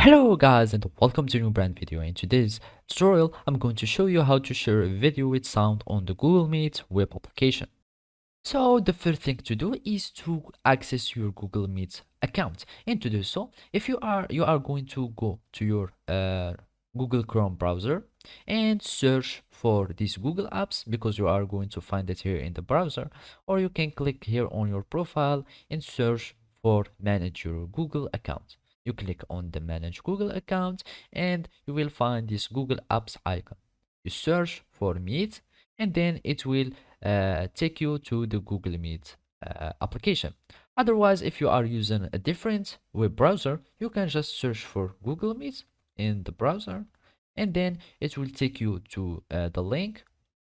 Hello guys and welcome to a new brand video. In today's tutorial I'm going to show you how to share a video with sound on the Google Meet web application. So the first thing to do is to access your Google Meet account, and to do so you are going to go to your Google Chrome browser and search for these Google apps, because you are going to find it here in the browser, or you can click here on your profile and search for manage your Google account. You click on the manage Google account and you will find this Google apps icon. You search for Meet and then it will take you to the Google Meet application. Otherwise, if you are using a different web browser, you can just search for Google Meet in the browser and then it will take you to the link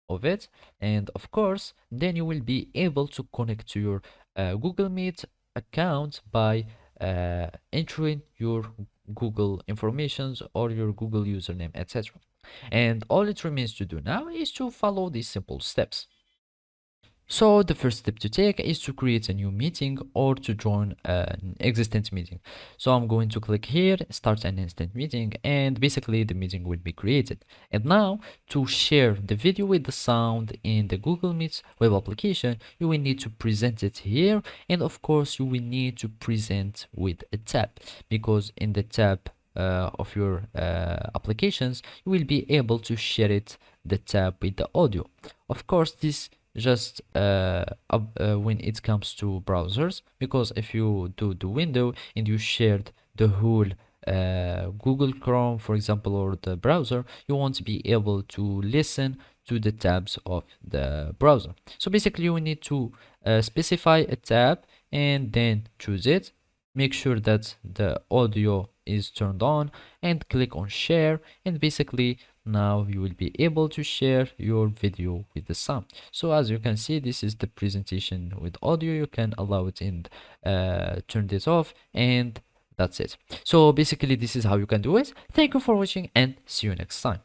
of it, and of course then you will be able to connect to your Google Meet account by entering your Google informations or your Google username, etc. And all it remains to do now is to follow these simple steps. So the first step to take is to create a new meeting or to join an existing meeting. So I'm going to click here, start an instant meeting, and basically the meeting will be created. And now to share the video with the sound in the Google Meet web application, you will need to present it here. And of course you will need to present with a tab, because in the tab of your applications, you will be able to share the tab with the audio. Of course, this just when it comes to browsers, because if you do the window and you shared the whole Google Chrome, for example, or the browser, you won't be able to listen to the tabs of the browser. So basically you will need to specify a tab and then choose it. Make sure that the audio is turned on and click on share, and basically now you will be able to share your video with the sound. So as you can see, this is the presentation with audio. You can allow it and turn this off, and that's it. So basically this is how you can do it. Thank you for watching and see you next time.